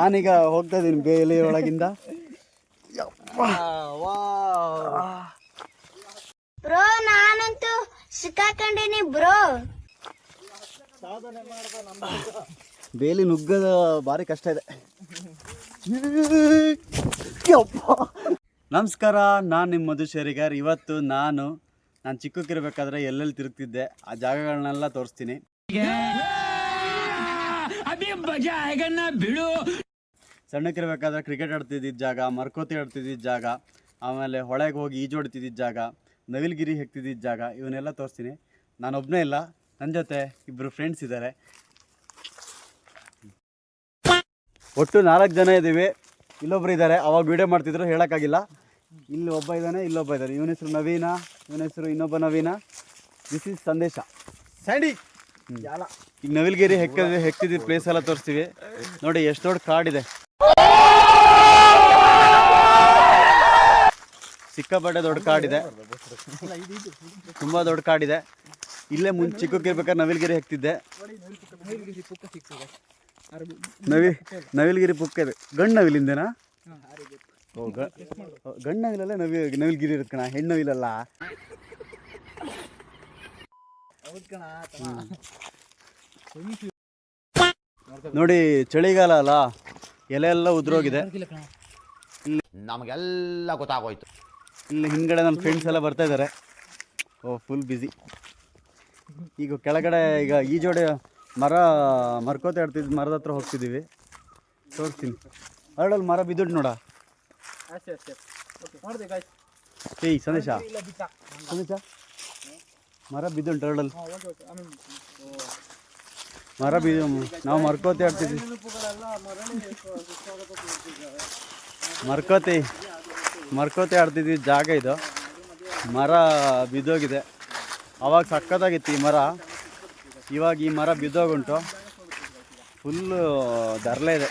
ನಾನೀಗ ಹೋಗ್ತಾ ಇದ್ದೀನಿ ಬೇಲಿ ಒಳಗಿಂದ. ಬ್ರೋ ನಾನಂತೂ ಸಿಕ್ಕಾಕೊಂಡಿನಿ ಬ್ರೋ. ಬೇಲಿ ನುಗ್ಗದ ಭಾರಿ ಕಷ್ಟ ಇದೆ. ನಮಸ್ಕಾರ, ನಾನು ನಿಮ್ಮ ಮಧುಶೇರಿಗಾರ್. ಇವತ್ತು ನಾನು ಚಿಕ್ಕಕ್ಕಿರ್ಬೇಕಾದ್ರೆ ಎಲ್ಲೆಲ್ಲಿ ತಿರುಗ್ತಿದ್ದೆ ಆ ಜಾಗಗಳನ್ನೆಲ್ಲ ತೋರಿಸ್ತೀನಿ. ಸಣ್ಣಕ್ಕಿರ್ಬೇಕಾದ್ರೆ ಕ್ರಿಕೆಟ್ ಆಡ್ತಿದ್ದಿದ್ದ ಜಾಗ, ಮರ್ಕೋತಿ ಆಡ್ತಿದ್ದಿದ್ದ ಜಾಗ, ಆಮೇಲೆ ಹೊಳೆಗೆ ಹೋಗಿ ಈಜೋಡ್ತಿದ್ದಿದ್ದ ಜಾಗ, ನವಿಲ್ಗಿರಿ ಹೆಕ್ತಿದ್ದಿದ್ದ ಜಾಗ, ಇವನ್ನೆಲ್ಲ ತೋರಿಸ್ತೀನಿ. ನಾನೊಬ್ಬನೇ ಇಲ್ಲ, ನನ್ನ ಜೊತೆ ಇಬ್ಬರು ಫ್ರೆಂಡ್ಸ್ ಇದ್ದಾರೆ. ಒಟ್ಟು 4 ಜನ ಇದ್ದೀವಿ. ಇಲ್ಲೊಬ್ರು ಇದ್ದಾರೆ, ಅವಾಗ ವೀಡಿಯೋ ಮಾಡ್ತಿದ್ರು, ಹೇಳೋಕ್ಕಾಗಿಲ್ಲ. ಇಲ್ಲಿ ಒಬ್ಬ ಇದ್ದಾನೆ, ಇಲ್ಲೊಬ್ಬ ಇದ್ದಾರೆ. ಇವನ ಹೆಸರು ನವೀನ, ಇವನ ಹೆಸರು ಇನ್ನೊಬ್ಬ ನವೀನ. ದಿಸ್ ಈಸ್ ಸಂದೇಶ ಸ್ಯಾಂಡಿ. ಈಗ ನವಿಲ್ಗಿರಿ ಹೆಕ್ತಿದ್ದ ಪ್ಲೇಸ್ ಎಲ್ಲ ತೋರಿಸ್ತೀವಿ. ನೋಡಿ ಎಷ್ಟು ದೊಡ್ಡ ಕಾಡಿದೆ, ಸಿಕ್ಕಾಪಟ್ಟೆ ದೊಡ್ಡ ಕಾಡಿದೆ, ತುಂಬ ದೊಡ್ಡ ಕಾಡಿದೆ. ಇಲ್ಲೇ ಚಿಕ್ಕಕ್ಕಿರ್ಬೇಕಾದ್ರೆ ನವಿಲ್ಗಿರಿ ಹೆಕ್ತಿದ್ದೆ. ನವಿಲ್ಗಿರಿ ಪುಕ್ಕ ಇದೆ. ಗಂಡು ನವಿಲಿಂದೇನಾ? ಗಂಡು ನವಿಲಲ್ಲ, ನವಿಲ್ಗಿರಿ ಇರುತ್ತೆ ಕಣ, ಹೆಣ್ಣು ನವಿಲಲ್ಲ. ನೋಡಿ ಚಳಿಗಾಲ ಅಲ್ಲ, ಎಲೆ ಎಲ್ಲ ಉದುರೋಗಿದೆ. ನಮಗೆಲ್ಲ ಗೊತ್ತಾಗೋಯ್ತು. ಇಲ್ಲಿ ಹಿಂದ್ಗಡೆ ನನ್ನ ಫ್ರೆಂಡ್ಸ್ ಎಲ್ಲ ಬರ್ತಾ ಇದ್ದಾರೆ. Full busy. ಈಗ ಕೆಳಗಡೆ ಈಗ ಈಜೋಡೆ ಮರ್ಕೋತೆ ಆಡ್ತಿದ್ದು ಮರದ ಹತ್ರ ಹೋಗ್ತಿದ್ದೀವಿ. ತೋರಿಸ್ತೀನಿ. ಅರಳಲ್ಲಿ ಮರ ಬಿದ್ದುಂಟು ನೋಡ. ಏಯ್ ಸಂದೇಶ, ಮರ ಬಿದ್ದುಂಟು ಅರಳಲ್ಲಿ. ಮರ ಬಿದ್ದು ನಾವು ಮರ್ಕೋತೆ ಆಡ್ತಿದ್ವಿ. ಮರ್ಕೋತೆ ಆಡ್ತಿದ್ವಿ ಜಾಗ ಇದು. ಮರ ಬಿದ್ದೋಗಿದೆ. ಆವಾಗ ಸಕ್ಕತ್ತಾಗಿತ್ತು ಈ ಮರ. ಇವಾಗ ಈ ಮರ ಬಿದ್ದೋಗುಂಟು. ಫುಲ್ಲು ದರ್ಲೆ ಇದೆ.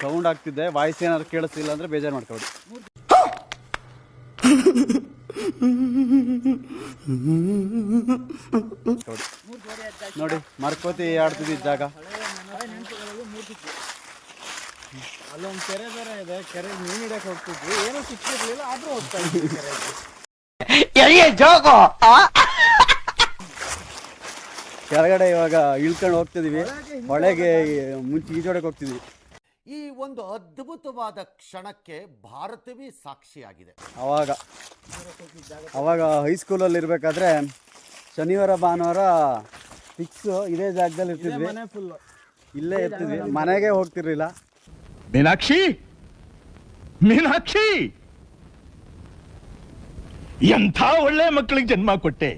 ಸೌಂಡ್ ಆಗ್ತಿದೆ. ವಾಯ್ಸ್ ಏನಾದ್ರು ಕೇಳಿಸ್ತಿಲ್ಲ ಅಂದರೆ ಬೇಜಾರು ಮಾಡ್ಕೊಡಿ. ನೋಡಿ ಮರ್ಕೋತಿ ಆಡ್ತಿದ್ದ ಜಾಗ. ಅಲ್ಲೊಂದು ಕೆರೆ ಬೇರೆ ಇದೆ. ಕೆರೆ ಮೀನು ಹಿಡಿಯಕ್ಕೆ ಹೋಗ್ತಿದ್ವಿ, ಏನೂ ಸಿಕ್ಕಿರ್ಲಿಲ್ಲ, ಆದ್ರೂ ಹೋಗ್ತಾ ಇದ್ವಿ ಕೆರೆಗೆ. ಕೆಳಗಡೆ ಇವಾಗ ಇಳ್ಕೊಂಡು ಹೋಗ್ತಿದೀವಿ. ಹೊಳೆಗೆ ಮುಂಚೆ ಈಜೋಡಕ್ಕೆ ಹೋಗ್ತಿದ್ವಿ. ಈ ಒಂದು ಅದ್ಭುತವಾದ ಕ್ಷಣಕ್ಕೆ ಭಾರತವೇ ಸಾಕ್ಷಿಯಾಗಿದೆ. ಅವಾಗ ಹೈಸ್ಕೂಲಲ್ಲಿ ಇರಬೇಕಾದ್ರೆ ಶನಿವಾರ ಭಾನುವಾರ ಫಿಕ್ಸು ಇದೇ ಜಾಗದಲ್ಲಿ ಇರ್ತಿದ್ವಿ. ಇಲ್ಲೇ ಇರ್ತಿದ್ವಿ, ಮನೆಗೆ ಹೋಗ್ತಿರ್ಲಿಲ್ಲ. ಮೀನಾಕ್ಷಿ ಎಂಥ ಒಳ್ಳೆ ಮಕ್ಕಳಿಗೆ ಜನ್ಮ ಕೊಟ್ಟೆ.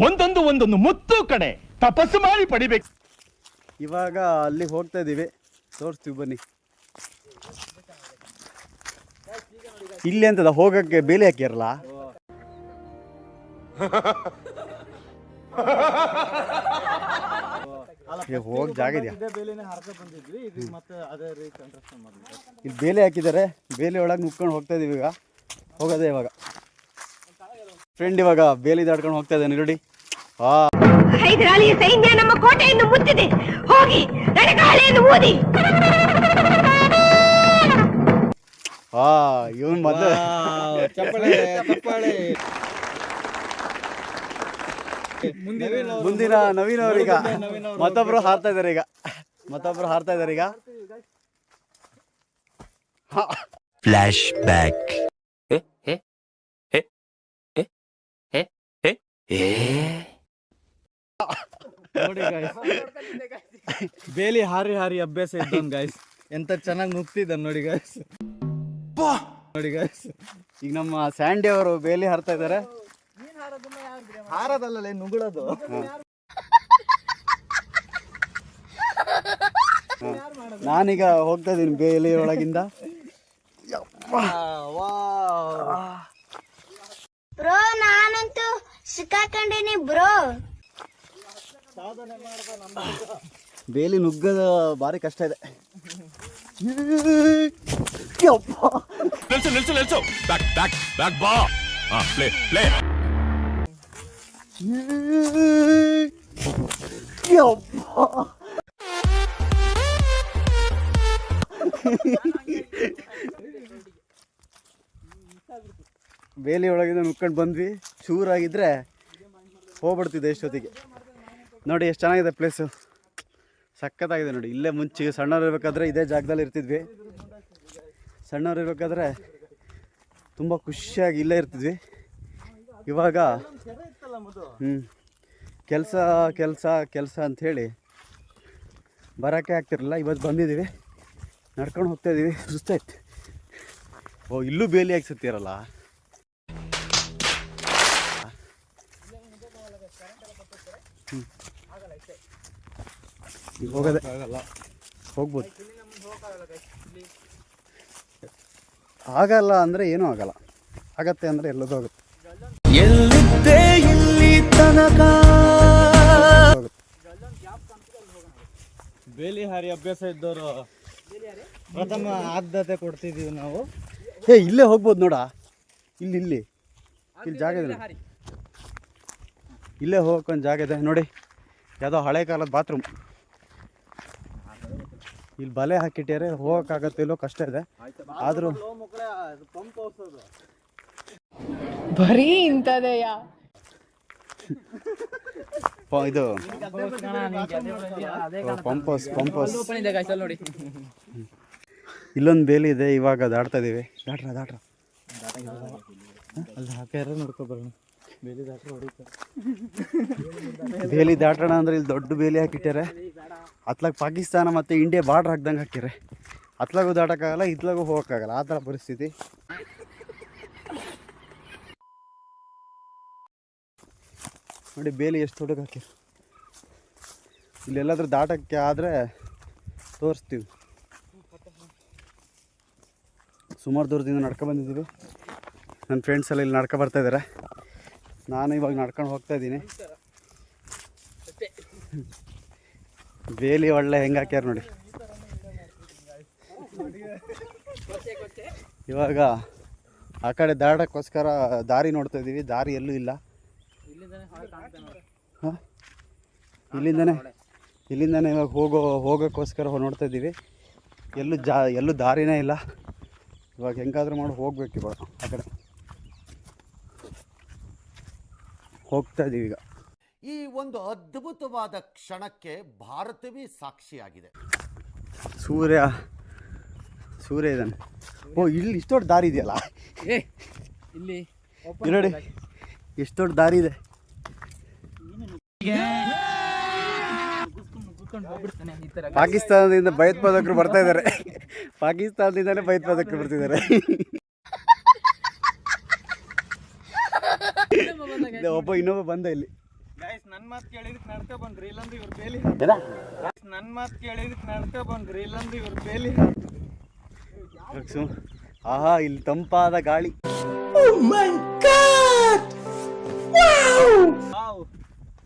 ಒಂದೊಂದು ಮುತ್ತು ಕಡೆ ತಪಸ್ಸು ಮಾಡಿ ಪಡಿಬೇಕು. ಇವಾಗ ಅಲ್ಲಿಗೆ ಹೋಗ್ತಾ ಇದ್ದೀವಿ, ತೋರಿಸ್ತೀವಿ ಬನ್ನಿ. ಇಲ್ಲಿ ಅಂತದ ಹೋಗಕ್ಕೆ ಬೇಲಿ ಹಾಕ್ಯಾರಲ್ಲ. ಹೋಗಿ ಜಾಗ ಇದೆಯಾ? ಇಲ್ಲಿ ಬೇಲಿ ಹಾಕಿದ್ದಾರೆ. ಬೇಲಿ ಒಳಗೆ ನುಗ್ಕೊಂಡು ಹೋಗ್ತಾ ಇದೀವಿ. ಈಗ ಹೋಗೋದೇ ಇವಾಗ. ಫ್ರೆಂಡ್ ಇವಾಗ ಬೇಲಿ ದಾಡ್ಕೊಂಡು ಹೋಗ್ತಾ ಇದ್ದಾನೆ ನೋಡಿ. ಹೈದರಾಲಿಯ ಸೈನ್ಯ ನಮ್ಮ ಕೋಟೆಯನ್ನು ಮುತ್ತಿದೆ. ಹೋಗಿ ರಣಗಾಳೆಯನ್ನು ಊದಿ. ಇವನ್ ಮೊದಲು ಮುಂದಿನ ನವೀನ್ ಅವ್ರೀಗ ಮತ್ತೊಬ್ರು ಹಾರ್ತಾ ಇದಾರೆ. ಈಗ ಫ್ಲಾಶ್ ಬ್ಯಾಕ್. ನೋಡಿ ಗಾಯ್ಸ್, ಬೇಲಿ ಹಾರಿ ಅಭ್ಯಾಸ ಇದ್ದವನ್ ಗಾಯ್ಸ್. ಎಂತ ಚೆನ್ನಾಗಿ ನುಗ್ತಿದ್ದ ನೋಡಿ ಗಾಯ್ಸ್. ಈಗ ನಮ್ಮ ಸ್ಯಾಂಡಿ ಅವರು ಬೇಲಿ ಹಾರ್ತಾ ಇದ್ದಾರೆ. ಹಾರದಲ್ಲೇ ನುಗ್ಳೋದು. ನಾನೀಗ ಹೋಗ್ತಾ ಇದೀನಿ ಬೇಲಿ ಒಳಗಿಂದ. ಬ್ರೋ ನಾನಂತೂ ಸಿಕ್ಕಾಕೊಂಡಿನಿ ಬ್ರೋ. ಬೇಲಿ ನುಗ್ಗದ ಭಾರಿ ಕಷ್ಟ ಇದೆ. ನಿಲ್ಸು ಬ್ಯಾಕ್ ಬಾ. ಪ್ಲೇ ಬೇಲಿ ಒಳಗಿಂದ ನುಕ್ಕೊಂಡು ಬಂದ್ವಿ. ಚೂರಾಗಿದ್ದರೆ ಹೋಗ್ಬಿಡ್ತಿದ್ದೆ ಎಷ್ಟೊತ್ತಿಗೆ. ನೋಡಿ ಎಷ್ಟು ಚೆನ್ನಾಗಿದೆ ಪ್ಲೇಸು, ಸಖತ್ತಾಗಿದೆ ನೋಡಿ. ಇಲ್ಲೇ ಮುಂಚೆ ಸಣ್ಣವ್ರು ಇರಬೇಕಾದ್ರೆ ಇದೇ ಜಾಗದಲ್ಲಿ ಇರ್ತಿದ್ವಿ. ಸಣ್ಣವ್ರು ಇರಬೇಕಾದ್ರೆ ತುಂಬ ಖುಷಿಯಾಗಿ ಇಲ್ಲೇ ಇರ್ತಿದ್ವಿ. ಇವಾಗ ಕೆಲಸ ಕೆಲಸ ಕೆಲಸ ಅಂಥೇಳಿ ಬರೋಕ್ಕೆ ಆಗ್ತಿರಲಿಲ್ಲ. ಇವತ್ತು ಬಂದಿದ್ದೀವಿ, ನಡ್ಕೊಂಡು ಹೋಗ್ತಾಯಿದ್ದೀವಿ. ಸುಸ್ತಾಯ್ತು. ಓ, ಇಲ್ಲೂ ಬೇಲಿ ಹಾಕಿ ಸುತ್ತೀರಲ್ಲ. ಹೋಗೋದೆ ಹೋಗ್ಬೋದು. ಆಗಲ್ಲ ಅಂದರೆ ಏನೂ ಆಗಲ್ಲ, ಆಗತ್ತೆ ಅಂದರೆ ಎಲ್ಲದೂ ಆಗುತ್ತೆ. ಎಲ್ಲಿದ್ದೆ ಇಲ್ಲಿ ತನಕ ಬೇಲಿ ಹಾರಿ ಅಭ್ಯಾಸ ಇದ್ದವರು ಪ್ರಥಮ ಆದ್ಯತೆ ಕೊಡ್ತಿದ್ದೀವಿ ನಾವು. ಇಲ್ಲೇ ಹೋಗ್ಬೋದು ನೋಡ. ಇಲ್ಲಿ ಜಾಗ ಇದೆ, ಇಲ್ಲೇ ಹೋಗೋಕ್ಕೊಂದು ಜಾಗ ಇದೆ ನೋಡಿ. ಯಾವುದೋ ಹಳೆ ಕಾಲದ ಬಾತ್ರೂಮ್. ಇಲ್ಲಿ ಬಲೆ ಹಾಕಿಟ್ಟಾರೆ, ಹೋಗೋಕ್ಕಾಗತ್ತೆ ಇಲ್ಲೋ ಕಷ್ಟ ಇದೆ. ಆದರೂ ಬರೀ ಇಂಥದೆಯ ಇದು ಪಂಪೋಸ್ ನೋಡಿ. ಇಲ್ಲೊಂದು ಬೇಲಿ ಇದೆ, ಇವಾಗ ದಾಟ್ತಾ ಇದೀವಿ. ದಾಟ್ರ ಅಲ್ಲಿ ಹಾಕ್ಯಾರ ನೋಡ್ಕೊಬರೋಣ. ಬೇಲಿ ದಾಟ್ರೆ ಹೊಡಿತಾರೆ. ಬೇಲಿ ದಾಟೋಣ ಅಂದ್ರೆ ಇಲ್ಲಿ ದೊಡ್ಡ ಬೇಲಿ ಹಾಕಿಟ್ಟಾರೆ. ಅತ್ಲಾಗ ಪಾಕಿಸ್ತಾನ ಮತ್ತು ಇಂಡಿಯಾ ಬಾರ್ಡ್ರ್ ಹಾಕ್ದಂಗೆ ಹಾಕಿರೆ. ಅತ್ಲಾಗೂ ದಾಟೋಕ್ಕಾಗಲ್ಲ, ಇತ್ಲಾಗೂ ಹೋಗೋಕ್ಕಾಗಲ್ಲ, ಆ ಥರ ಪರಿಸ್ಥಿತಿ. ನೋಡಿ ಬೇಲಿ ಎಷ್ಟು ದೊಡ್ಡಗೆ ಹಾಕಿರು. ಇಲ್ಲೆಲ್ಲಾದ್ರೂ ದಾಟಕ್ಕೆ ಆದರೆ ತೋರಿಸ್ತೀವಿ. ಸುಮಾರು ದೂರದಿಂದ ನಡ್ಕೊಬಂದಿದ್ದೀವಿ. ನನ್ನ ಫ್ರೆಂಡ್ಸ್ ಎಲ್ಲ ಇಲ್ಲಿ ನಡ್ಕೊ ಬರ್ತಾಯಿದ್ದಾರೆ. ನಾನು ಇವಾಗ ನಡ್ಕೊಂಡು ಹೋಗ್ತಾಯಿದ್ದೀನಿ. ಬೇಲಿ ಒಳ್ಳೆ ಹೆಂಗೆ ಹಾಕ್ಯಾರ ನೋಡಿ. ಇವಾಗ ಆ ಕಡೆ ದಾಟಕ್ಕೋಸ್ಕರ ದಾರಿ ನೋಡ್ತಾ ಇದ್ದೀವಿ. ದಾರಿ ಎಲ್ಲೂ ಇಲ್ಲ. ಹಾಂ, ಇಲ್ಲಿಂದನೇ ಇವಾಗ ಹೋಗೋಕ್ಕೋಸ್ಕರ ನೋಡ್ತಾ ಇದ್ದೀವಿ. ಎಲ್ಲೂ ದಾರಿನೇ ಇಲ್ಲ. ಇವಾಗ ಹೆಂಗಾದ್ರೂ ಮಾಡಿ ಹೋಗ್ಬೇಕು. ಇವಾಗ ಆ ಕಡೆ ಹೋಗ್ತಾ ಇದ್ದೀವಿ. ಈಗ ಈ ಒಂದು ಅದ್ಭುತವಾದ ಕ್ಷಣಕ್ಕೆ ಭಾರತವೇ ಸಾಕ್ಷಿಯಾಗಿದೆ. ಸೂರ್ಯ ಇದ್ದಾನೆ. ಓ, ಇಲ್ಲಿ ಇಷ್ಟು ದೊಡ್ಡ ದಾರಿ ಇದೆಯಲ್ಲ. ಇಲ್ಲಿ ನೋಡಿ ಎಷ್ಟು ದೊಡ್ಡ ದಾರಿ ಇದೆ. ಪಾಕಿಸ್ತಾನದಿಂದ ಭಯೋತ್ಪಾದಕರು ಬರ್ತಾ ಇದ್ದಾರೆ. ಪಾಕಿಸ್ತಾನದಿಂದಲೇ ಭಯೋತ್ಪಾದಕರು ಬರ್ತಿದ್ದಾರೆ. ಒಬ್ಬ ಇನ್ನೊಬ್ಬ ಬಂದ ಇಲ್ಲಿ. ನನ್ನ ಮಾತು ಕೇಳಿದಕ್ಕೆ ನಡ್ಕೊ ಬಂದ್ರಿ, ಇಲ್ಲಂದ್ರೆ ಇವ್ರ ಬೇಲಿ. ನನ್ನ ಮಾತು ಕೇಳಿದಕ್ಕೆ ನಡ್ಕೊ ಬಂದ್ರಿ, ಇಲ್ಲಂದ್ರೆ ಇವ್ರ ಬೇಲಿ. ಆಹಾ, ಇಲ್ಲಿ ತಂಪಾದ ಗಾಳಿ.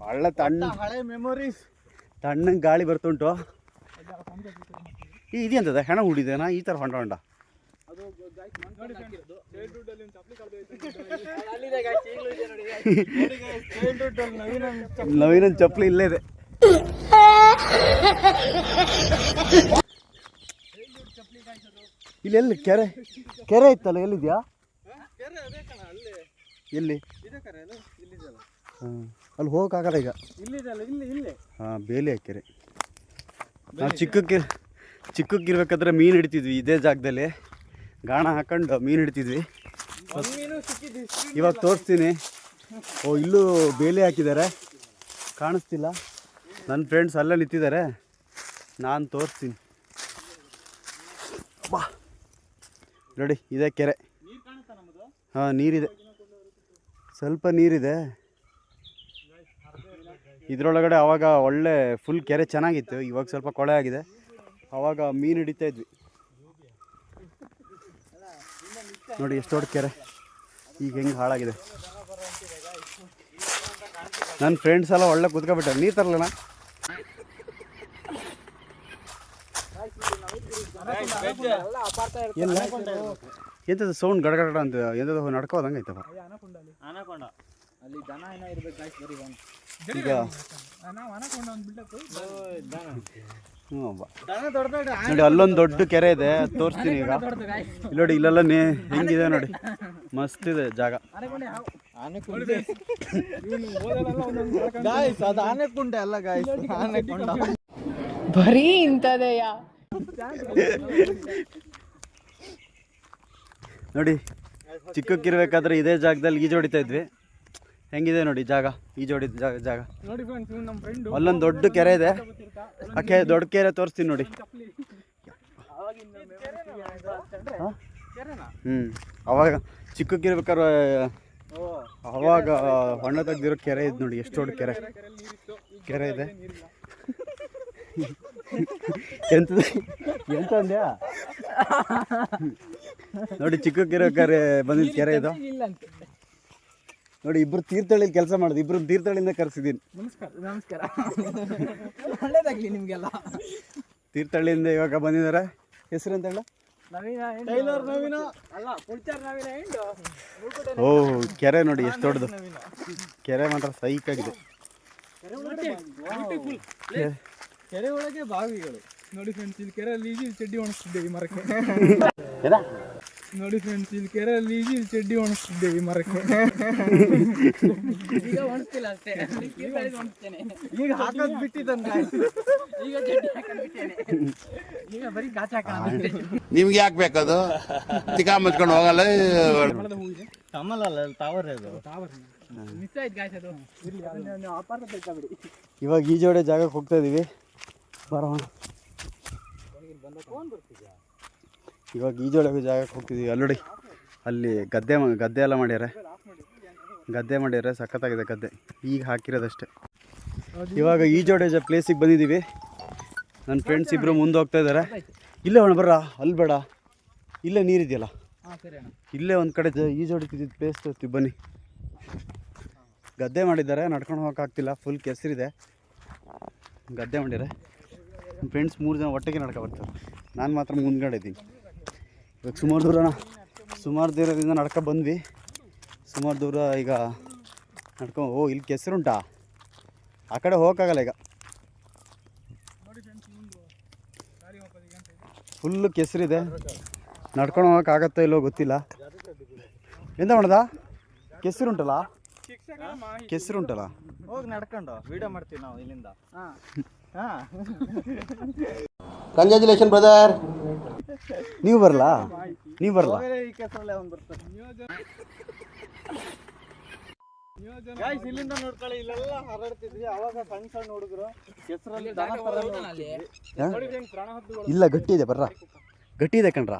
ಒಳ್ಳೆ ಹಳೆ ಮೆಮೊರೀಸ್. ತಣ್ಣಗೆ ಗಾಳಿ ಬರ್ತುಂಟು. ಇದೆಂತದ ಹೆಣ ಹುಡಿದೇನಾ ಈ ಥರ ಹೊಂಡ? ನವೀನನ್ ಚಪ್ಪಲಿ ಇಲ್ಲೇ ಇದೆ. ಇಲ್ಲಿ ಎಲ್ಲಿ ಕೆರೆ ಇತ್ತಲ್ಲ, ಎಲ್ಲಿದ್ಯಾ? ಎಲ್ಲಿ? ಅಲ್ಲಿ ಹೋಗೋಕ್ಕಾಗಲ್ಲ ಈಗ. ಹಾಂ, ಬೇಲಿ ಹಾಕ್ಯಾರೆ. ನಾವು ಚಿಕ್ಕಕ್ಕಿರ್ಬೇಕಾದ್ರೆ ಮೀನು ಹಿಡಿತಿದ್ವಿ ಇದೇ ಜಾಗದಲ್ಲಿ. ಗಾಣ ಹಾಕೊಂಡು ಮೀನು ಹಿಡಿತಿದ್ವಿ. ಇವಾಗ ತೋರಿಸ್ತೀನಿ. ಓ, ಇಲ್ಲೂ ಬೇಲಿ ಹಾಕಿದ್ದಾರೆ, ಕಾಣಿಸ್ತಿಲ್ಲ. ನನ್ನ ಫ್ರೆಂಡ್ಸ್ ಅಲ್ಲೇ ನಿಂತಿದ್ದಾರೆ, ನಾನು ತೋರಿಸ್ತೀನಿ. ಬಾ ನೋಡಿ, ಇದೇ ಕೆರೆ. ಹಾಂ, ನೀರಿದೆ, ಸ್ವಲ್ಪ ನೀರಿದೆ ಇದರೊಳಗಡೆ. ಆವಾಗ ಒಳ್ಳೆ ಫುಲ್ ಕೆರೆ ಚೆನ್ನಾಗಿತ್ತು. ಇವಾಗ ಸ್ವಲ್ಪ ಕೊಳೆ ಆಗಿದೆ. ಆವಾಗ ಮೀನು ಹಿಡಿತಾ ಇದ್ವಿ. ನೋಡಿ ಎಷ್ಟು ದೊಡ್ಡ ಕೆರೆ, ಈಗ ಹೆಂಗೆ ಹಾಳಾಗಿದೆ. ನನ್ನ ಫ್ರೆಂಡ್ಸ್ ಎಲ್ಲ ಒಳ್ಳೆ ಕುತ್ಕೊಬಿಟ್ಟಾರೆ. ನೀರು ತರಲಣ್ಣ? ಎಂಥದ್ದು ಸೌಂಡ್ ಗಡಗಡ ಅಂತ ಎಂಥದ್ದು ನಡ್ಕೋದಂಗೆ ಆಯ್ತಪ್ಪ. ಅಲ್ಲಿ ದನ ಏನೋ ಇರ್ಬೇಕು ಗಾಯ್ಸ್. ಬರೀ ಒಂದು ಈಗ ಹ್ಞೂ ಬಾ. ನೋಡಿ ಅಲ್ಲೊಂದು ದೊಡ್ಡ ಕೆರೆ ಇದೆ, ಅದು ತೋರಿಸ್ತೀನಿ ಈಗ. ಇಲ್ಲಿ ನೋಡಿ, ಇಲ್ಲೆಲ್ಲ ಹೆಂಗಿದೆ ನೋಡಿ, ಮಸ್ತ್ ಇದೆ ಜಾಗ. ಗಾಯ್ಸ್ ಅದು ಆನೆಕುಂಡೆ ಅಲ್ಲ ಗಾಯ್ಸ್, ಆನೆಕೊಂಡ. ಬರೀ ಇಂಥದೆಯಾ? ನೋಡಿ ಚಿಕ್ಕಕ್ಕಿರ್ಬೇಕಾದ್ರೆ ಇದೇ ಜಾಗದಲ್ಲಿ ಈಜೋಡಿತಾ ಇದ್ವಿ. ಹೆಂಗಿದೆ ನೋಡಿ ಜಾಗ, ಈಜೋಡಿದ ಜಾಗ. ನೋಡಿ ಫ್ರೆಂಡ್ಸ್, ನಮ್ಮ ಫ್ರೆಂಡ್ ಅಲ್ಲೊಂದು ದೊಡ್ಡ ಕೆರೆ ಇದೆ, ಆ ದೊಡ್ಡ ಕೆರೆ ತೋರಿಸ್ತೀನಿ ನೋಡಿ. ಅವಾಗ ಚಿಕ್ಕಕ್ಕಿರ್ಬೇಕಾದ್ರೆ ಅವಾಗ ಹೊಣ್ಣ ತೆಗ್ದಿರೋ ಕೆರೆ ಇದೆ ನೋಡಿ, ಎಷ್ಟು ದೊಡ್ಡ ಕೆರೆ ಇದೆ. ಎಂತ ಅಂದ್ಯಾ? ನೋಡಿ ಚಿಕ್ಕಕ್ಕಿರ್ಬೇಕಾದ್ರೆ ಬಂದಿದ್ದ ಕೆರೆ ಇದು ನೋಡಿ. ಇಬ್ರು ತೀರ್ಥಹಳ್ಳಿಲಿ ಕೆಲಸ ಮಾಡೋದು, ಇಬ್ರು ತೀರ್ಥಹಳ್ಳಿಯಿಂದ ಕರೆಸಿದ್ದೀನಿ. ನಮಸ್ಕಾರ. ಒಳ್ಳೇದಾಗ್ಲಿ ನಿಮ್ಗೆಲ್ಲ. ತೀರ್ಥಹಳ್ಳಿಯಿಂದ ಇವಾಗ ಬಂದಿದ್ದಾರೆ. ಹೆಸರು ಅಂತ ಹೇಳ? ಟೈಲರ್ ನವೀನ ಅಲ್ಲ, ಪುಲ್ಚಾರ್ ನವೀನ ಹೆಂಡು. ಓ ಕೆರೆ ನೋಡಿ ಎಷ್ಟು ದೊಡ್ಡದು. ಕೆರೆ ಮಾತ್ರ ಸೈಕ್ ಆಗಿದೆ. ಕೆರೆ ಒಳಗೆ ಬಾವಿಗಳು. ನೋಡಿ ಫ್ರೆಂಡ್ಸ್, ಇಲ್ಲಿ ಕೆರೆಯಲ್ಲಿ ಈಜಿ ಚಡ್ಡಿ ಒಣಗಿಸ್ತಿದ್ದೇವೆ ಈ ಮರಕ್ಕೆ. ನೋಡಿ ಫ್ರೆಂಡ್ಸ್, ಇಲ್ಲಿ ಕೆರೆಯಲ್ಲಿ ಈಜಿ ಚಡ್ಡಿ ಒಣಗಿಸ್ತಿದ್ದೇವೆ ಈ ಮರಕ್ಕೆ. ಈಗ ಒಣಗ್ತಿಲ್ಲ ಅಷ್ಟೇ, ಒಣಗ್ತೇನೆ. ಈಗ ಹಾಕೋದು ಬಿಟ್ಟಿದ್ದಾನೆ. ಈಗ ಚಡ್ಡಿ ಹಾಕೊಂಡು ಬಿಟ್ಟೇನೆ. ಈಗ ಬರೀ ಗಾಚ ಹಾಕೋಣ. ನಿಮ್ಗೆ ಯಾಕೆ ಬೇಕದು? ತಿಕಾ ಮುಚ್ಕೊಂಡು ಹೋಗಲ್ಲ. ಕಮಲ ಅಲ್ಲ, ಟವರ್ ಇದು. ಮಿಸ್ ಆಯ್ತು ಗಾಯ್ಸ್ ಅದು. ಇರ್ಲಿ, ಅದನ್ನ ಅಪಾರ್ಥ ತಿಳ್ಕೊಬೇಡಿ. ಇವಾಗ ಈಜೋಡೆ ಜಾಗಕ್ಕೆ ಹೋಗ್ತಾ ಇದೀವಿ, ಬರೋಣ. ಇವಾಗ ಈಜೋಡೆ ಜಾಗಕ್ಕೆ ಹೋಗ್ತಿದ್ದೀವಿ. ಅಲ್ಲಿ ಅಲ್ಲಿ ಗದ್ದೆ ಎಲ್ಲ ಮಾಡ್ಯಾರೆ, ಸಖತ್ತಾಗಿದೆ ಗದ್ದೆ. ಈಗ ಹಾಕಿರೋದಷ್ಟೇ. ಇವಾಗ ಈಜೋಡೆ ಪ್ಲೇಸಿಗೆ ಬಂದಿದ್ದೀವಿ. ನನ್ನ ಫ್ರೆಂಡ್ಸ್ ಇಬ್ಬರು ಮುಂದೆ ಹೋಗ್ತಾ ಇದ್ದಾರೆ. ಇಲ್ಲೇ ಅಣ್ಣ ಬರ್ರ, ಅಲ್ಲಿ ಬೇಡ, ಇಲ್ಲೇ ನೀರಿದೆಯಲ್ಲ, ಇಲ್ಲೇ ಒಂದು ಕಡೆ ಈಜೋಡಿತಿದ್ದ ಪ್ಲೇಸ್ ತೋರಿಸ್ತೀವಿ ಬನ್ನಿ. ಗದ್ದೆ ಮಾಡಿದ್ದಾರೆ, ನಡ್ಕೊಂಡು ಹೋಗೋಕ್ಕಾಗ್ತಿಲ್ಲ, ಫುಲ್ ಕೆಸರಿದೆ. ಗದ್ದೆ ಮಾಡಿದ್ದಾರೆ. ನನ್ನ ಫ್ರೆಂಡ್ಸ್ 3 ಜನ ಒಟ್ಟಿಗೆ ನಡ್ಕೊ ಬರ್ತಾರೆ, ನಾನು ಮಾತ್ರ ಮುಂದ್ಗಡೆ ಇದ್ದೀನಿ. ಇವಾಗ ಸುಮಾರು ದೂರದಿಂದ ನಡ್ಕೊ ಬಂದ್ವಿ. ಸುಮಾರು ದೂರ ಈಗ ನಡ್ಕೊಂಡು ಇಲ್ಲಿ ಕೆಸರುಂಟಾ, ಆ ಕಡೆ ಹೋಗೋಕ್ಕಾಗಲ್ಲ. ಈಗ ಫುಲ್ಲು ಕೆಸರಿದೆ, ನಡ್ಕೊಂಡು ಹೋಗೋಕ್ಕಾಗತ್ತೋ ಇಲ್ಲೋ ಗೊತ್ತಿಲ್ಲ. ಎಂತ ಮಾಡೋದ? ಕೆಸರುಂಟಲ್ಲ ಹೋಗಿ ನಡ್ಕೊಂಡು ವಿಡಿಯೋ ಮಾಡ್ತೀವಿ ನಾವು ಇಲ್ಲಿಂದ. Congratulation brother. ನೀವು ಬರಲ್ಲ? ಈ ಕೆಸರಲ್ಲೇ ಅವ್ನು ಬರ್ತಾರೆ. ಗಾಯ್ಸ್ ಇಲ್ಲಿಂದ ನೋಡ್ಕೊಳ್ಳಿ, ಇಲ್ಲೆಲ್ಲ ಹರಡ್ತಿದ್ವಿ. ಅವಾಗ ಸಣ್ಣ ಹುಡುಗರು ಕೆಸರಲ್ಲಿ ಇಲ್ಲ, ಗಟ್ಟಿ ಇದೆ, ಬರ್ರ, ಗಟ್ಟಿ ಇದೆ ಕಣ್ರ.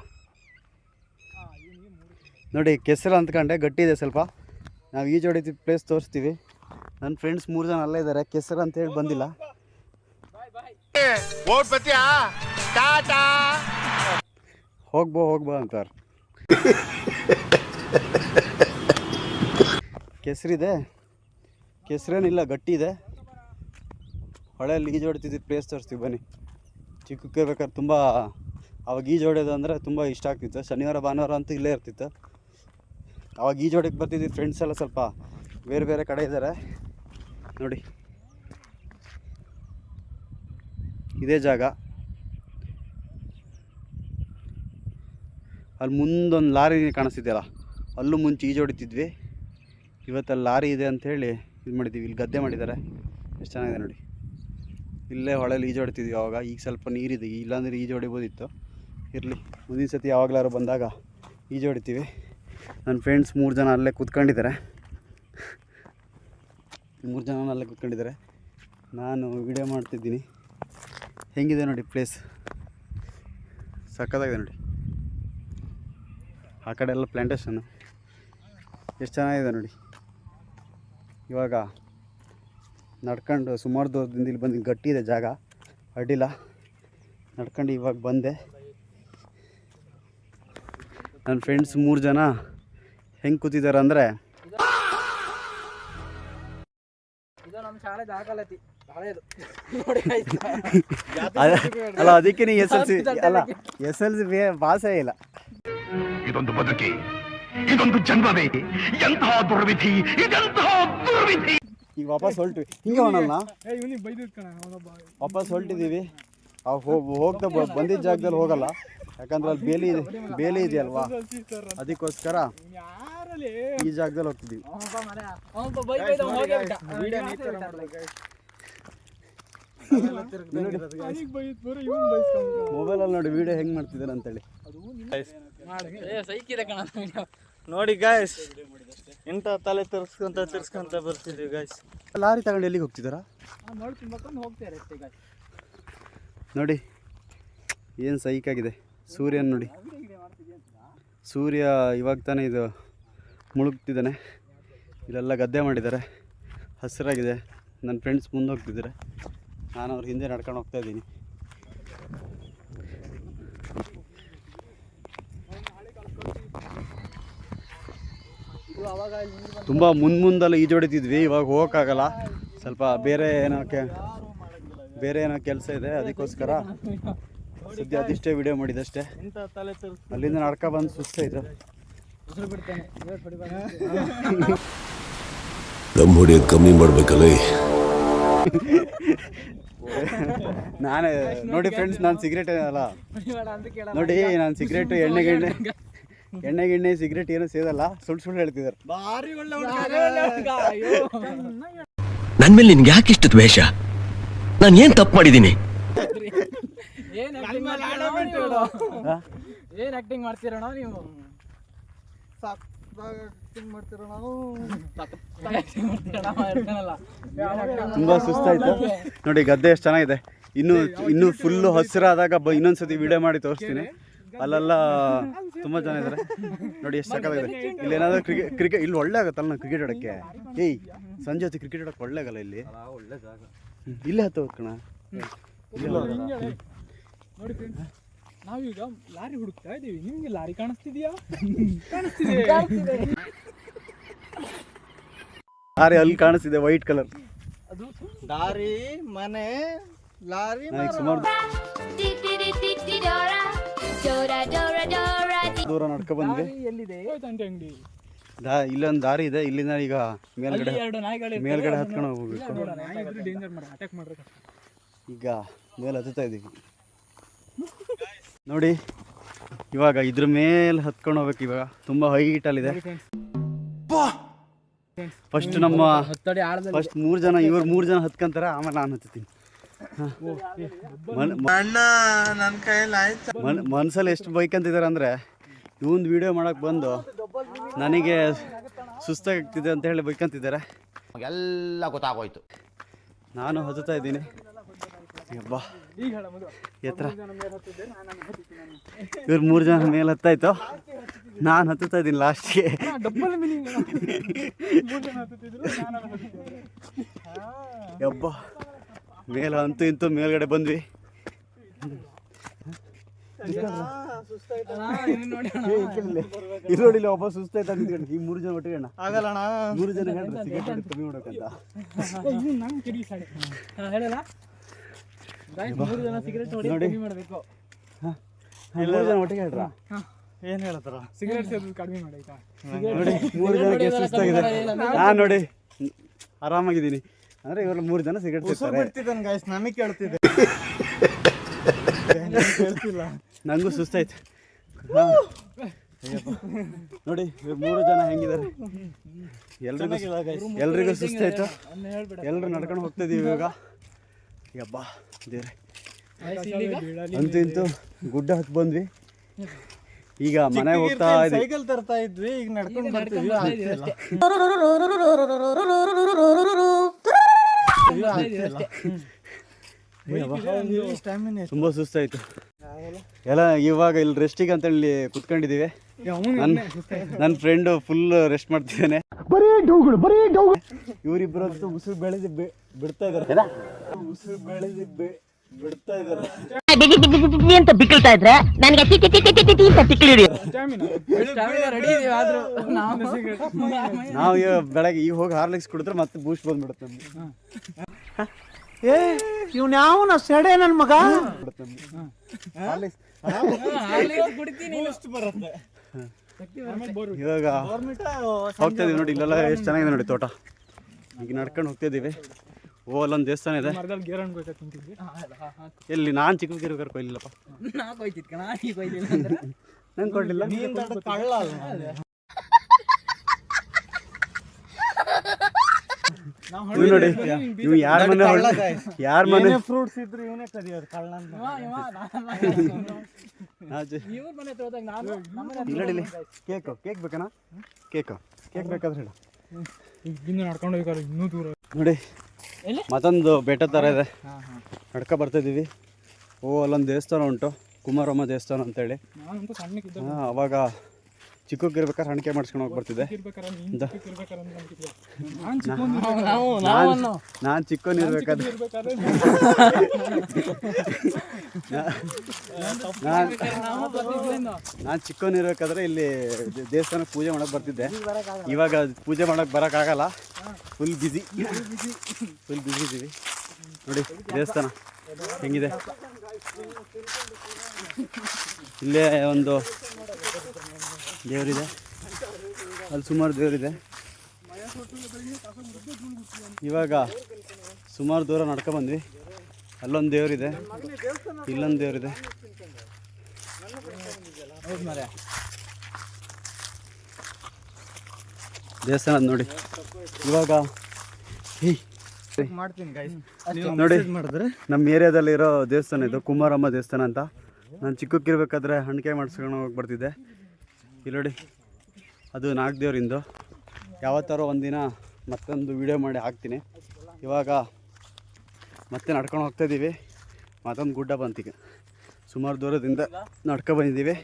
ನೋಡಿ ಕೆಸರು ಅಂದ್ಕೊಂಡೆ, ಗಟ್ಟಿ ಇದೆ ಸ್ವಲ್ಪ. ನಾವು ಈಜೊಡಿದ ಪ್ಲೇಸ್ ತೋರಿಸ್ತೀವಿ. ನನ್ನ ಫ್ರೆಂಡ್ಸ್ 3 ಜನ ಅಲ್ಲೇ ಇದ್ದಾರೆ, ಕೆಸರು ಅಂತೇಳಿ ಬಂದಿಲ್ಲ. ಹೋಗ್ಬಾ ಅಂತಾರೆ. ಕೆಸರೇನಿಲ್ಲ, ಗಟ್ಟಿ ಇದೆ. ಹೊಳೆಯಲ್ಲಿ ಈಜೊಡಿತಿದ್ದ ಪ್ಲೇಸ್ ತೋರಿಸ್ತೀವಿ ಬನ್ನಿ. ಚಿಕ್ಕಕ್ಕಿರ್ಬೇಕಾದ್ರೆ ತುಂಬ ಅವಾಗ ಈಜೊಡೆಯೋದು ಅಂದರೆ ತುಂಬ ಇಷ್ಟ ಆಗ್ತಿತ್ತು. ಶನಿವಾರ ಭಾನುವಾರ ಅಂತೂ ಇಲ್ಲೇ ಇರ್ತಿತ್ತು. ಅವಾಗ ಈಜೊಡಕ್ಕೆ ಬರ್ತಿದ್ವಿ. ಫ್ರೆಂಡ್ಸ್ ಎಲ್ಲ ಸ್ವಲ್ಪ ಬೇರೆ ಕಡೆ ಇದ್ದಾರೆ ನೋಡಿ. ಇದೇ ಜಾಗ. ಅಲ್ಲಿ ಮುಂದೊಂದು ಲಾರಿ ಕಾಣಿಸ್ತಿದೆಯಲ್ಲ, ಅಲ್ಲೂ ಮುಂಚೆ ಈಜೊಡಿತಿದ್ವಿ. ಇವತ್ತಲ್ಲಿ ಲಾರಿ ಇದೆ ಅಂಥೇಳಿ ಇದು ಮಾಡಿದ್ದೀವಿ. ಇಲ್ಲಿ ಗದ್ದೆ ಮಾಡಿದ್ದಾರೆ, ಎಷ್ಟು ಚೆನ್ನಾಗಿದೆ ನೋಡಿ. ಇಲ್ಲೇ ಹೊಳೆಯಲ್ಲಿ ಈಜೊಡ್ತಿದ್ವಿ ಅವಾಗ. ಈಗ ಸ್ವಲ್ಪ ನೀರಿದೆ, ಇಲ್ಲಾಂದರೆ ಈಜೊಡಿಬೋದಿತ್ತು. ಇರಲಿ, ಮುಂದಿನ ಸತಿ ಯಾವಾಗಲಾರು ಬಂದಾಗ ಈಜೊಡಿತೀವಿ. ನನ್ನ ಫ್ರೆಂಡ್ಸ್ 3 ಜನ ಅಲ್ಲೇ ಕೂತ್ಕೊಂಡಿದ್ದಾರೆ. ನಾನು ವಿಡಿಯೋ ಮಾಡ್ತಿದ್ದೀನಿ. ಹೆಂಗಿದೆ ನೋಡಿ ಪ್ಲೇಸ್, ಸಕ್ಕತ್ತಾಗಿದೆ ನೋಡಿ. ಆ ಕಡೆ ಎಲ್ಲ ಪ್ಲ್ಯಾಂಟೇಷನ್ನು ಎಷ್ಟು ಚೆನ್ನಾಗಿದೆ ನೋಡಿ. ಇವಾಗ ನಡ್ಕೊಂಡು ಸುಮಾರು ದೂರದಿಂದ ಇಲ್ಲಿ ಬಂದು, ಗಟ್ಟಿ ಇದೆ ಜಾಗ, ಅಡ್ಡಿಲ್ಲ. ನಡ್ಕೊಂಡು ಇವಾಗ ಬಂದೆ. ನನ್ನ ಫ್ರೆಂಡ್ಸ್ 3 ಜನ ಹೆಂಗೆ ಕೂತಿದ್ದಾರೆ ಅಂದರೆ, ಇದು ನಮ್ಮ ಶಾಲೆ ದಾಖಲಾತಿ ಹಳೇದು. ಅಲ್ಲ ಅದಕ್ಕೆ ನೀ SLC ಅಲ್ಲ, SLC ಭಾಷೆ ಇಲ್ಲ. ಇದೊಂದು ಬದುಕಿ ಇದೊಂದು ಜನ್ಮವೇ, ಎಂತಹ ದುರ್ವಿಧಿ, ಇದೆಂತಹ ದುರ್ವಿಧಿ. ಈಗ ವಾಪಸ್ ಹೊರಟ್ವಿ. ಹಿಂಗೆ ಹೋಗೋಣ, ಇವನಿಗೆ ಬೈದಿದ್ ಕಣ ಅವನೊಬ್ಬ. ವಾಪಸ್ ಹೊರಟಿದ್ದೀವಿ. ಹೋಗ್ತಾ ಬಂದಿದ್ದ ಜಾಗದಲ್ಲಿ ಹೋಗಲ್ಲ, ಯಾಕಂದ್ರೆ ಅಲ್ಲಿ ಬೇಲಿ ಇದೆಯಲ್ವಾ, ಅದಕ್ಕೋಸ್ಕರ ಯಾರಲ್ಲಿ ಈ ಜಾಗದಲ್ಲಿ ಹೋಗ್ತಿದ್ದೀವಿ. ಮೊಬೈಲಲ್ಲಿ ನೋಡಿ ವಿಡಿಯೋ ಹೆಂಗ್ ಮಾಡ್ತಿದ್ದಾರೆ ಅಂತೇಳಿ. ನೋಡಿ ಗಾಯ್ಸ್, ಇಂಥ ತಲೆ ತಿರ್ಸ್ಕೊಂತ ಬರ್ತಿದ್ವಿ ಗಾಯ್ಸ್. ಲಾರಿ ತಗೊಂಡು ಎಲ್ಲಿಗೆ ಹೋಗ್ತಿದ್ದಾರಾ ನೋಡಿ. ಏನು ಸೈಕಾಗಿದೆ. ಸೂರ್ಯನ ನೋಡಿ, ಸೂರ್ಯ ಇವಾಗ ತಾನೇ ಇದು ಮುಳುಗ್ತಿದ್ದಾನೆ. ಇಲ್ಲೆಲ್ಲ ಗದ್ದೆ ಮಾಡಿದ್ದಾರೆ, ಹಸಿರಾಗಿದೆ. ನನ್ನ ಫ್ರೆಂಡ್ಸ್ ಮುಂದೆ ಹೋಗ್ತಿದ್ದಾರೆ, ನಾನು ಅವ್ರ ಹಿಂದೆ ನಡ್ಕೊಂಡು ಹೋಗ್ತಾ ಇದ್ದೀನಿ. ತುಂಬ ಮುಂದೆಲ್ಲ ಈಜೊಡಿತಿದ್ವಿ, ಇವಾಗ ಹೋಗೋಕ್ಕಾಗಲ್ಲ. ಸ್ವಲ್ಪ ಬೇರೆ ಏನೋ ಕೆಲಸ ಇದೆ, ಅದಕ್ಕೋಸ್ಕರ ಸದ್ಯ ಅದಿಷ್ಟೇ ವಿಡಿಯೋ ಮಾಡಿದಷ್ಟೇ. ಅಲ್ಲಿಂದ ನಡ್ಕ ಬಂದು ಸುಸ್ತಾಯಿತು. ದಮ್ ಹೊಡಿಯೋದು ಕಮ್ಮಿ ಮಾಡ್ಬೇಕಲ್ಲ. ನಾನೇ ನೋಡಿ ಫ್ರೆಂಡ್ಸ್, ನಾನು ಸಿಗರೇಟ್ ಅಲ್ಲ ನೋಡಿ, ನಾನು ಸಿಗರೇಟು ಎಣ್ಣೆ ಸಿಗರೇಟ್ ಏನೂ ಸೇದಲ್ಲ, ಸುಳ್ಳು ಹೇಳ್ತಿದ್ದಾರೆ. ನನ್ ಮೇಲೆ ನಿನ್ಗೆ ಯಾಕೆ ಇಷ್ಟು ದ್ವೇಷ? ನಾನು ಏನ್ ತಪ್ಪು ಮಾಡಿದ್ದೀನಿ? ಏನ್ ಆಕ್ಟಿಂಗ್ ಮಾಡ್ತೀರಣ್ಣ ನೀವು? ತುಂಬ ಸುಸ್ತಾಯ್ತು ನೋಡಿ. ಗದ್ದೆ ಎಷ್ಟು ಚೆನ್ನಾಗಿದೆ. ಇನ್ನು ಫುಲ್ಲು ಹಸಿರಾದಾಗ ಇನ್ನೊಂದ್ಸತಿ ವಿಡಿಯೋ ಮಾಡಿ ತೋರಿಸ್ತೀನಿ. ಅಲ್ಲೆಲ್ಲ ತುಂಬ ಜನ ಇದ್ದಾರೆ ನೋಡಿ, ಎಷ್ಟು ಸಕ್ಕತ್ತಾಗಿದೆ. ಇಲ್ಲಿ ಏನಾದರೂ ಕ್ರಿಕೆಟ್ ಇಲ್ಲಿ ಒಳ್ಳೆ ಆಗುತ್ತಲ್ಲ ನಾವು ಕ್ರಿಕೆಟ್ ಆಡೋಕ್ಕೆ. ಏಯ್, ಸಂಜೆ ಹೊತ್ತು ಕ್ರಿಕೆಟ್ ಆಡೋಕ್ಕೆ ಒಳ್ಳೆ ಆಗಲ್ಲ ಇಲ್ಲಿ. ಒಳ್ಳೆ ಜಾಗ ಇಲ್ಲೇ ಹತ್ತು ಹೋಗ್ಕಣ. ನೋಡಿ ಫ್ರೆಂಡ್ಸ್, ನಾವೀಗ ಲಾರಿ ಹುಡುಕ್ತಾ ಇದೀವಿ. ನಿಮ್ಗೆ ಲಾರಿ ಕಾಣಿಸ್ತಿದ್ಯಾ? ಕಾಣಿಸ್ತಿದೆ. ಲಾರಿ ಅಲ್ಲಿ ಕಾಣಿಸ್ತಿದೆ, ವೈಟ್ ಕಲರ್. ಅದು ದಾರಿ ಮನೆ ಲಾರಿ ಸುಮಾರು ದೂರ ನಡ್ಕೊ ಬಂದ್ವಿ. ಎಲ್ಲಿದೆ? ಹೋಯ್ತಂತೆ ಅಂಗಡಿ. ಇಲ್ಲೊಂದು ದಾರಿ ಇದೆ, ಇಲ್ಲಿಂದ ಈಗ ಮೇಲ್ಗಡೆ ಹತ್ಕೊಂಡು ಹೋಗ್ಬೇಕು. ಡೇಂಜರ್ ಮಾಡಿ ಅಟ್ಯಾಕ್ ಮಾಡ್ರೆ ಈಗ ಮೇಲೆ ಹತ್ತುತ್ತಾ ಇದ್ದೀವಿ ನೋಡಿ. ಇವಾಗ ಇದ್ರ ಮೇಲೆ ಹತ್ಕೊಂಡು ಹೋಗ್ಬೇಕು. ಇವಾಗ ತುಂಬ ಹೈಟಲ್ಲಿದೆ. ಫಸ್ಟ್ 3 ಜನ, ಇವ್ರು 3 ಜನ ಹತ್ಕೊಂತಾರೆ, ಆಮೇಲೆ ನಾನು ಹತ್ತೀನಿ. ಮನ್ಸಲ್ಲಿ ಎಷ್ಟು ಬೈಕಂತಿದ್ದಾರೆ ಅಂದರೆ, ಇವೊಂದು ವಿಡಿಯೋ ಮಾಡಕ್ಕೆ ಬಂದು ನನಗೆ ಸುಸ್ತಾಗ್ತಿದೆ ಅಂತ ಹೇಳಿ ಬೈಕಂತಿದ್ದಾರೆ. ಎಲ್ಲ ಗೊತ್ತಾಗೋಯ್ತು. ನಾನು ಹತ್ತುತ್ತಾ ಇದ್ದೀನಿ. ಹಬ್ಬ ಎತ್ತರ. ಇವ್ರು 3 ಜನ ಮೇಲೆ ಹತ್ತಾಯ್ತು, ನಾನು ಹತ್ತುತ್ತಾ ಇದ್ದೀನಿ ಲಾಸ್ಟ್ಗೆ. ಹಬ್ಬ ಮೇಲೆ ಅಂತೂ ಇಂತೂ ಮೇಲ್ಗಡೆ ಬಂದ್ವಿ. ಇಲ್ಲಿ ನೋಡಿ, ಒಬ್ಬ ಸುಸ್ತಾಯ್ತು ಅಂದ್ಕೊಂಡು ಈ 3 ಜನ ಒಟ್ಟಿಗೆ ಆಗಲ್ಲ 3 ಜನ ಹೇಳ್ರಿ ಸಿಗರೇಟ್ ಕಮ್ಮಿ ಮಾಡೋಕ್ಕಂತ. ನೋಡಿ 3 ಜನ ಒಟ್ಟಿಗೆ ಹೇಳ್ರ. ಏನ್ ಹೇಳ್ತಾರ? ಸಿಗರೇಟ್ ಸೇದೋದು ಕಡಿಮೆ ಮಾಡಾಯ್ತಾ? ನೋಡಿ 3 ಜನಕ್ಕೆ ಎಷ್ಟು ಸುಸ್ತಾಗಿದೆ. ನಾನು ನೋಡಿ ಆರಾಮಾಗಿದ್ದೀನಿ ಅಂದ್ರೆ, ಇವ್ರು 3 ಜನ ಸಿಗರೇಟ್ ಸೇರ್ತಾರೆ. ಗಾಯ್ಸ್, ನಮಗೆ ಕೇಳ್ತಿದ್ದೆ, ಕೇಳ್ತಿಲ್ಲ. ನಂಗೂ ಸುಸ್ತಾಯ್ತು. ನೋಡಿ ಇವ್ರು 3 ಜನ ಹೆಂಗಿದ್ದಾರೆ. ಎಲ್ರಿಗೂ ಸುಸ್ತಾಯ್ತು, ಎಲ್ಲರೂ ನಡ್ಕೊಂಡು ಹೋಗ್ತಿದ್ದೀವಿ ಇವಾಗ. ಯಬ್ಬ ದೇವ್ರೆ, ಅಂತೂ ಇಂತೂ ಗುಡ್ಡ ಹತ್ತು ಬಂದ್ವಿ. ಈಗ ಮನೆಗೆ ಹೋಗ್ತಾ ಇದ್ವಿ. ಸೈಕಲ್ ತರ್ತಾ ಇದ್ವಿ, ಈಗ ನಡ್ಕೊಂಡು ಬರ್ತೀವಿ. ತುಂಬ ಸುಸ್ತಾಯ್ತು ಎಲ್ಲ. ಇವಾಗ ಇಲ್ಲಿ ರೆಸ್ಟಿಗೆ ಅಂತೇಳಿ ಕುತ್ಕೊಂಡಿದ್ದೀವಿ. ನನ್ನ ಫ್ರೆಂಡು ಫುಲ್ ರೆಸ್ಟ್ ಮಾಡ್ತಿದ್ದಾನೆ. ಇವರಿಬ್ಬರು ಅಂತೂ ಉಸಿರು ಬೆಳೆದು ಬಿಡ್ತಾ ಇದ್ದಾರೆ. ಅಂತ ಬಿಕ್ಕಳ್ತಾ ಇದ್ರೆ ನನಗೆ ತಿಕ್ಕಿ ನಾವು ಬೆಳಗ್ಗೆ ಈಗ ಹೋಗಿ ಹಾರ್ಲಿಕ್ಸ್ ಕುಡಿದ್ರೆ ಮತ್ತೆ ಬೂಸ್ಟ್ ಬಂದ್ಬಿಡುತ್ತೆ ನಮ್ಗೆ. ಇವ್ನ ಯಾವನ ಸೆಡೆ ನನ್ ಮಗ. ಇವಾಗ ಹೋಗ್ತಾ ಇದೀವಿ ನೋಡಿ, ಇಲ್ಲೆಲ್ಲ ಎಷ್ಟು ಚೆನ್ನಾಗಿದೆ ನೋಡಿ ತೋಟ. ಈಗ ನಡ್ಕೊಂಡು ಹೋಗ್ತಿದ್ದೀವಿ. ಓ ಅಲ್ಲೊಂದು ದೇವಸ್ಥಾನ ಇದೆ. ಮರದಲ್ಲಿ ಗೇರ್ ಅನ್ಕೋತ ಕುಂತಿದ್ವಿ. ಎಲ್ಲಿ ನಾನು ಚಿಕ್ಕಗಿರ್ಬೇಕು ಕೊಯ್ಲಿಲ್ಲಪ್ಪ, ನಾ ಕೊಯ್ತಿದ್ಕ ನಾ ಈ ಕೊಯ್ಲಿಲ್ಲ ಅಂದ್ರೆ ನಂಗೆ ಕೊಡ್ಲಿಲ್ಲ. ಕಳ್ಳ ಇವ್ ನೋಡಿ, ಇವ್ ಯಾರ ಮನೆ ಫ್ರೂಟ್ಸ್ ಇದ್ರು ಇವನೇ ಕದಿಯೋದು ಕಳ್ಳ ಅಂತ. ಇವ್ರ ಮನೆ ಹತ್ರ ಹೋದಾಗ ನಾನು ನೋಡಿ ಕೇಕ್ ಬೇಕಣ್ಣ? ಕೇಕ್ ಬೇಕಾದ್ರೆ ಹೇಳು. ಇನ್ನು ನಡ್ಕೊಂಡು ಹೋಗ್ತಾರೆ ಇನ್ನೂ ದೂರ. ನೋಡಿ ಮತ್ತೊಂದು ಬೆಟ್ಟ ಥರ ಇದೆ, ನಡ್ಕೊ ಬರ್ತಾ ಇದ್ದೀವಿ. ಓ ಅಲ್ಲೊಂದು ದೇವಸ್ಥಾನ ಉಂಟು, ಕುಮಾರಮ್ಮ ದೇವಸ್ಥಾನ ಅಂತೇಳಿ. ನಾನಂತೂ ಸಣ್ಣಕ್ಕಿದ್ದ ಅವಾಗ ಚಿಕ್ಕಕ್ಕಿರ್ಬೇಕಾದ್ರೆ ಹಣಿಕೆ ಮಾಡ್ಸ್ಕೊಂಡು ಹೋಗಿ ಬರ್ತಿದ್ದೆ. ನಾನು ಚಿಕ್ಕವನಿರ್ಬೇಕಾದ್ರೆ ಇಲ್ಲಿ ದೇವಸ್ಥಾನಕ್ಕೆ ಪೂಜೆ ಮಾಡಕ್ಕೆ ಬರ್ತಿದ್ದೆ. ಇವಾಗ ಪೂಜೆ ಮಾಡಕ್ಕೆ ಬರೋಕ್ಕಾಗಲ್ಲ, ಫುಲ್ ಬ್ಯುಸಿ ಇದ್ದೀವಿ. ನೋಡಿ ದೇವಸ್ಥಾನ ಹೆಂಗಿದೆ. ಇಲ್ಲೇ ಒಂದು ದೇವರಿದೆ, ಅಲ್ಲಿ ಸುಮಾರು ದೇವರಿದೆ. ಇವಾಗ ಸುಮಾರು ದೂರ ನಡ್ಕೊ ಬಂದ್ವಿ. ಅಲ್ಲೊಂದು ದೇವರಿದೆ, ಇಲ್ಲೊಂದು ದೇವರಿದೆ. ದೇವಸ್ಥಾನ ನೋಡಿ. ಇವಾಗ ಮಾಡ್ತೀನಿ ಗೈಸ್. ನೋಡಿ ಮಾಡಿದ್ರೆ ನಮ್ಮ ಏರಿಯಾದಲ್ಲಿರೋ ದೇವಸ್ಥಾನ ಇದು, ಕುಮಾರಮ್ಮ ದೇವಸ್ಥಾನ ಅಂತ. ನಾನು ಚಿಕ್ಕಕ್ಕಿರ್ಬೇಕಾದ್ರೆ ಹಣಿಕೆ ಮಾಡಿಸ್ಕೊಂಡು ಹೋಗಿ ಬರ್ತಿದ್ದೆ. ಇಲ್ಲಿ ನೋಡಿ, ಅದು ನಾಗದೇವ್ರಿಂದು. ಯಾವತ್ತಾರೋ ಒಂದಿನ ಮತ್ತೊಂದು ವಿಡಿಯೋ ಮಾಡಿ ಹಾಕ್ತೀನಿ. ಇವಾಗ ಮತ್ತೆ ನಡ್ಕೊಂಡು ಹೋಗ್ತಾಯಿದ್ದೀವಿ. ಮತ್ತೊಂದು ಗುಡ್ಡ ಬಂತೀಗ, ಸುಮಾರು ದೂರದಿಂದ ನಡ್ಕೊ ಬಂದಿದ್ದೀವಿ.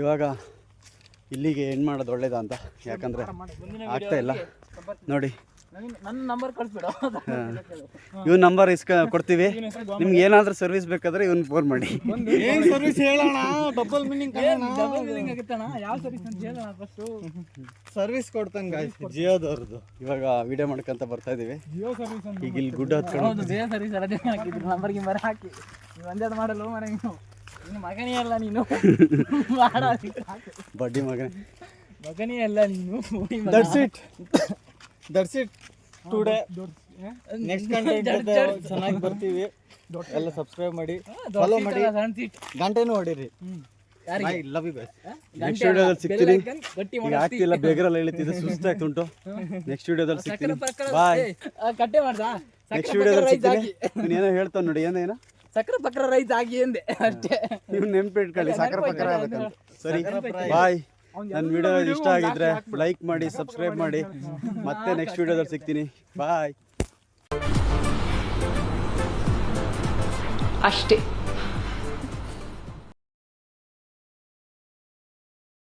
ಇವಾಗ ಇಲ್ಲಿಗೆ ಏನು ಮಾಡೋದು ಒಳ್ಳೇದಾ ಅಂತ, ಯಾಕಂದರೆ ಆಗ್ತಾಯಿಲ್ಲ ನೋಡಿ. ನನ್ನ ನಂಬರ್ ಕಳಿಸ್ಬಿಡು. ಇವ್ನ ನಂಬರ್ ಕೊಡ್ತೀವಿ. ನಿಮ್ಗೆ ಏನಾದರೂ ಸರ್ವಿಸ್ ಬೇಕಾದ್ರೆ ಇವ್ನ ಫೋನ್ ಮಾಡಿ. ಏನ್ ಸರ್ವಿಸ್ ಹೇಳೋಣ? ಡಬಲ್ ಮೀನಿಂಗ್ ಆಗುತ್ತಣ್ಣ. ಯಾವ ಸರ್ವಿಸ್ ಅಂತ ಹೇಳೋಣ ಫಸ್ಟು. ಸರ್ವಿಸ್ ಕೊಡ್ತಾನೆ ಗಾಯ್ಸ್, ಜಿಯೋದವ್ರದ್ದು. ಇವಾಗ ವಿಡಿಯೋ ಮಾಡ್ಕೊಂತ ಬರ್ತಾ ಇದೀವಿ. ಜಿಯೋ ಸರ್ವಿಸ್ ಅಂತ ಈಗ ಇಲ್ಲಿ ಗುಡ್ಡ ಹತ್ಕೊಂಡು ಜಿಯೋ ಸರ್ವಿಸ್ ಅದೇ ಹಾಕಿದ್ರು. ನಂಬರ್ ಗಿಂಬರ್ ಹಾಕಿ ನೀವು ಒಂದೇದು ಮಾಡಲ್ಲ ಮರ. ನೀನು ಮಗನೇ ಅಲ್ಲ, ನೀನು ಬಡ್ಡಿ ಮಗನೇ ಅಲ್ಲ ನೀನು. That's it today. Next content ಜೊತೆ ಚೆನ್ನಾಗಿ ಬರ್ತೀವಿ. ಎಲ್ಲ ಸಬ್ಸ್ಕ್ರೈಬ್ ಮಾಡಿ, ಫಾಲೋ ಮಾಡಿ, ಗಂಟೆನೂ ಹೊಡೀರಿ. I love you guys. Next ವಿಡಿಯೋದಲ್ಲಿ ಸಿಗ್ತೀನಿ. ಈಗ ಆಗ್ತಿಲ್ಲ, ಬೇಗರಲ್ಲಿ ಹೇಳ್ತಿದ್ದೆ, ಸುಸ್ತಾಗ್ತುಂಟು. ನೆಕ್ಸ್ಟ್ ವಿಡಿಯೋದಲ್ಲಿ ಸಿಗ್ತೀನಿ. ಬಾಯ್. ಕಟ್ಟೆ ಮಾಡ್ದಾ? ನೆಕ್ಸ್ಟ್ ವಿಡಿಯೋದಲ್ಲಿ ಸಿಗ್ತೀನಿ. ನೀನೇನೋ ಹೇಳ್ತಾನೆ ನೋಡಿ, ಏನೇನೋ ಸಕ್ಕರೆ ಪಕ್ಕರ ರೈಸ್ ಆಗಿ ಎಂದೆ ಅಷ್ಟೇ. ನೀವು ನೆನ್ಪಿಟ್ಕೊಳ್ಳಿ, ಸಕ್ಕರೆ ಪಕ್ಕರ ಆಗ್ಬೇಕಂತ. ಸರಿ, ಬಾಯ್. ನನ್ನ ವಿಡಿಯೋ ಇಷ್ಟ ಆಗಿದ್ರೆ ಲೈಕ್ ಮಾಡಿ, ಸಬ್ಸ್ಕ್ರೈಬ್ ಮಾಡಿ. ಮತ್ತೆ ನೆಕ್ಸ್ಟ್ ವಿಡಿಯೋದಲ್ಲಿ ಸಿಗ್ತೀನಿ. ಬಾಯ್. ಅಷ್ಟೇ.